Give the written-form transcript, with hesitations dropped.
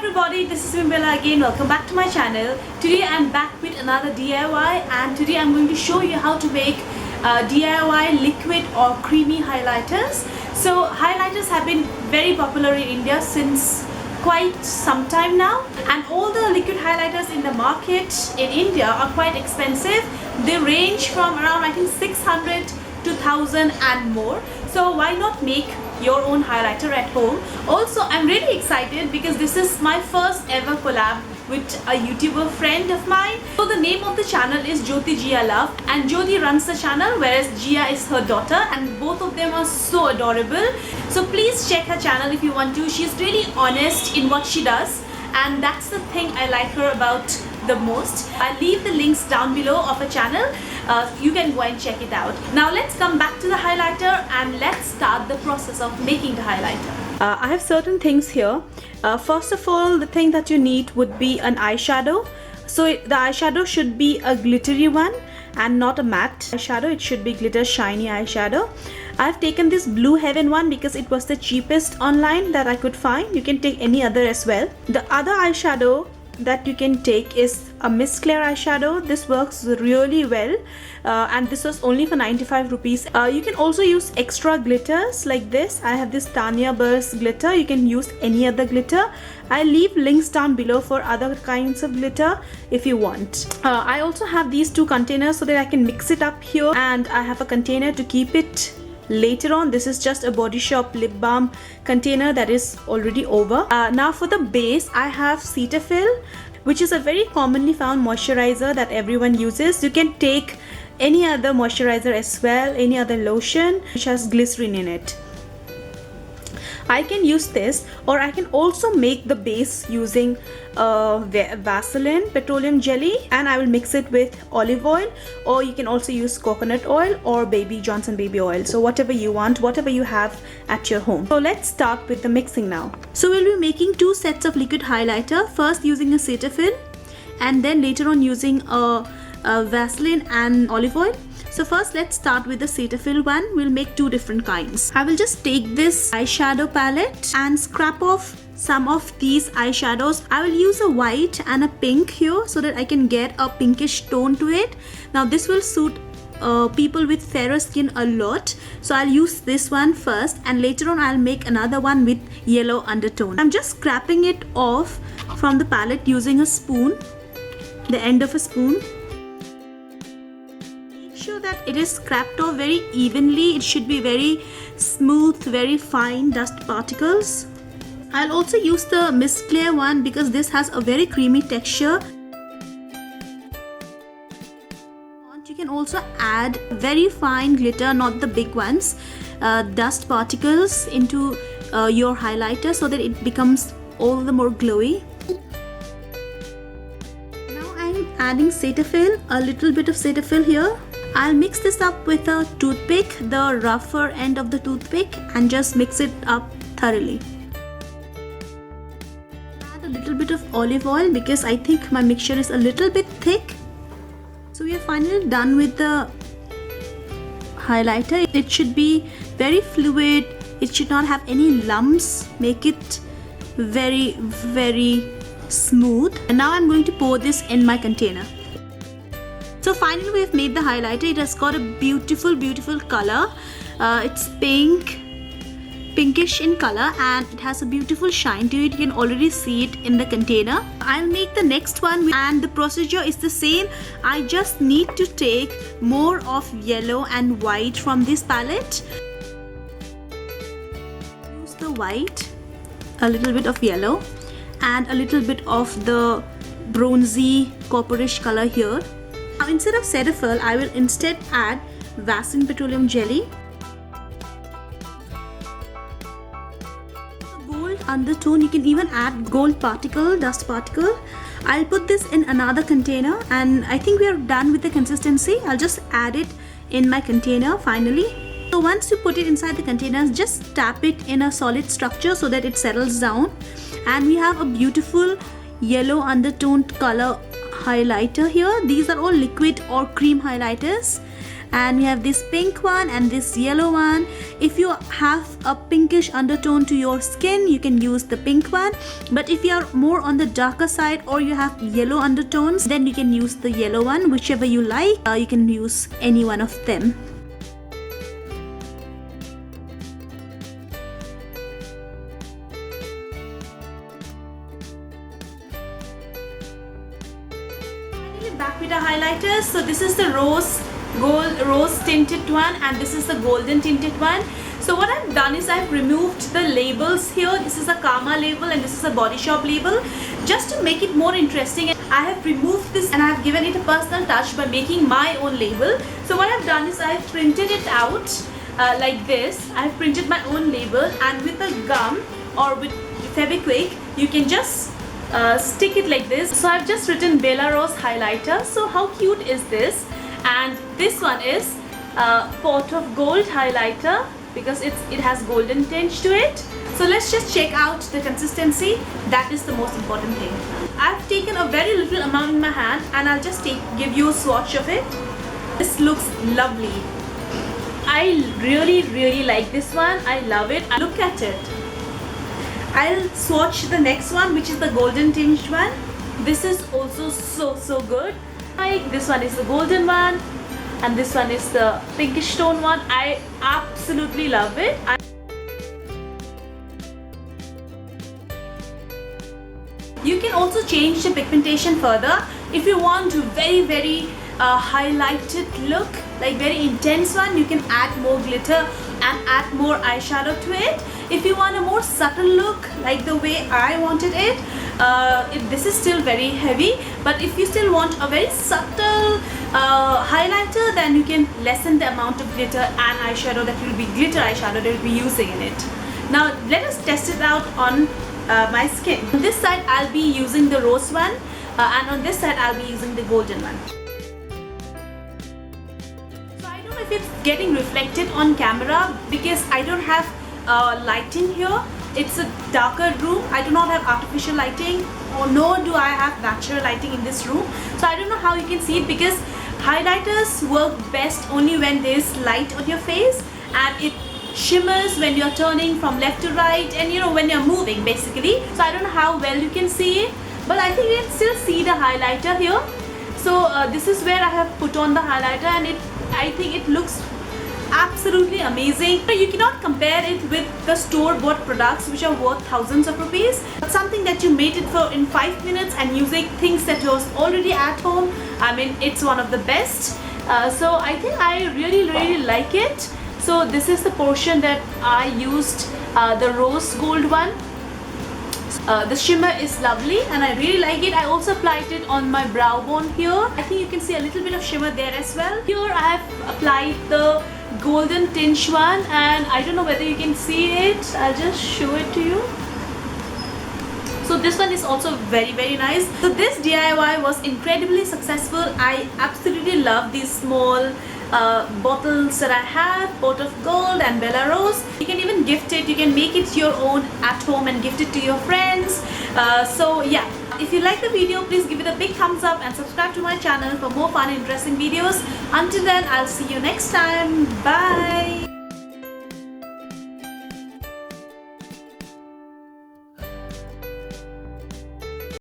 everybody, this is Wimbella again. Welcome back to my channel. Today I'm back with another DIY, and today I'm going to show you how to make DIY liquid or creamy highlighters. So highlighters have been very popular in India since quite some time now, and all the liquid highlighters in the market in India are quite expensive. They range from around, I think, 600 to 1000 and more. So why not make your own highlighter at home? Also, I'm really excited because this is my first ever collab with a YouTuber friend of mine. So the name of the channel is Jyoti Jia Love, and Jyoti runs the channel, whereas Jia is her daughter, and both of them are so adorable. So please check her channel if you want to. She's really honest in what she does, and that's the thing I like her about the most. I'll leave the links down below of her channel. You can go and check it out. Now let's come back to the highlighter and let's start the process of making the highlighter. I have certain things here. First of all, the thing that you need would be an eyeshadow. So the eyeshadow should be a glittery one and not a matte eyeshadow. It should be glitter shiny eyeshadow. I've taken this Blue Heaven one because it was the cheapest online that I could find. You can take any other as well. The other eyeshadow that you can take is a Miss Claire eyeshadow. This works really well, and this was only for 95 rupees. You can also use extra glitters like this. I have this Tanya Burst glitter. You can use any other glitter. I'll leave links down below for other kinds of glitter if you want. I also have these two containers so that I can mix it up here, and I have a container to keep it later on. This is just a Body Shop lip balm container that is already over. Now for the base, I have Cetaphil, which is a very commonly found moisturizer that everyone uses. You can take any other moisturizer as well, any other lotion which has glycerin in it. I can use this, or I can also make the base using Vaseline petroleum jelly, and I will mix it with olive oil, or you can also use coconut oil or Johnson baby oil. So whatever you want, whatever you have at your home. So let's start with the mixing now. So we'll be making two sets of liquid highlighter, first using a Cetaphil and then later on using a Vaseline and olive oil. So first let's start with the Cetaphil one. We'll make two different kinds. I will just take this eyeshadow palette and scrap off some of these eyeshadows. I will use a white and a pink here so that I can get a pinkish tone to it. Now this will suit people with fairer skin a lot, so I'll use this one first, and later on I'll make another one with yellow undertone. I'm just scrapping it off from the palette using a spoon, the end of a spoon. Sure that it is scraped off very evenly. It should be very smooth, very fine dust particles. I'll also use the Miss Claire one because this has a very creamy texture. You can also add very fine glitter, not the big ones, dust particles into your highlighter so that it becomes all the more glowy. Now I'm adding Cetaphil, a little bit of Cetaphil here. I'll mix this up with a toothpick, the rougher end of the toothpick, and just mix it up thoroughly. Add a little bit of olive oil because I think my mixture is a little bit thick. So we are finally done with the highlighter. It should be very fluid. It should not have any lumps. Make it very, very smooth. And now I'm going to pour this in my container. So finally we have made the highlighter. It has got a beautiful, beautiful color. It's pinkish in color, and it has a beautiful shine to it. You can already see it in the container. I'll make the next one, and the procedure is the same. I just need to take more of yellow and white from this palette. Use the white, a little bit of yellow, and a little bit of the bronzy copperish color here. Now instead of Cetaphil, I will instead add Vaseline petroleum jelly. Gold undertone, you can even add gold particle, dust particle. I'll put this in another container, and I think we are done with the consistency. I'll just add it in my container finally. So once you put it inside the container, just tap it in a solid structure so that it settles down, and we have a beautiful yellow undertoned color highlighter here. These are all liquid or cream highlighters. and we have this pink one and this yellow one. If you have a pinkish undertone to your skin, you can use the pink one, but if you are more on the darker side or you have yellow undertones, then you can use the yellow one. Whichever you like, you can use any one of them. Back with the highlighters. So this is the rose tinted one, and this is the golden tinted one. So what I've done is I've removed the labels here. This is a Karma label and this is a Body Shop label, just to make it more interesting. I have removed this and I have given it a personal touch by making my own label. So what I've done is I've printed it out like this. I've printed my own label, and with a gum or with Fevikwik, you can just stick it like this. So I've just written Bella Rose highlighter. So how cute is this? And this one is Pot of Gold highlighter, because it has golden tinge to it. So let's just check out the consistency. That is the most important thing. I've taken a very little amount in my hand and I'll just give you a swatch of it. This looks lovely. I really like this one. I love it. Look at it. I'll swatch the next one, which is the golden tinged one. This is also so good. This one is the golden one and this one is the pinkish tone one. I absolutely love it. You can also change the pigmentation further. If you want to very highlighted look, like very intense one, you can add more glitter and add more eyeshadow to it. If you want a more subtle look, like the way I wanted it, this is still very heavy, but if you still want a very subtle highlighter, then you can lessen the amount of glitter and eyeshadow that will be glitter eyeshadow that you'll be using in it. Now let us test it out on my skin. On this side I'll be using the rose one, and on this side I'll be using the golden one. So I don't know if it's getting reflected on camera because I don't have lighting here. It's a darker room. I do not have artificial lighting, or nor do I have natural lighting in this room. So I don't know how you can see it, because highlighters work best only when there's light on your face and it shimmers when you're turning from left to right, and you know, when you're moving basically. So I don't know how well you can see it, but I think you can still see the highlighter here. So this is where I have put on the highlighter, and I think it looks absolutely amazing. You cannot compare it with the store-bought products which are worth thousands of rupees, but something that you made it for in 5 minutes and using things that was already at home, I mean, it's one of the best. So I think I really like it. So this is the portion that I used, the rose gold one. The shimmer is lovely and I really like it. I also applied it on my brow bone here. I think you can see a little bit of shimmer there as well. Here I have applied the golden tinge one, and I don't know whether you can see it. I'll just show it to you. So this one is also very nice. So this DIY was incredibly successful. I absolutely love these small bottles that I have, Pot of Gold and Bella Rose. You can even gift it. You can make it your own at home and gift it to your friends. So yeah, if you like the video, please give it a big thumbs up and subscribe to my channel for more fun and interesting videos. Until then, I'll see you next time. Bye.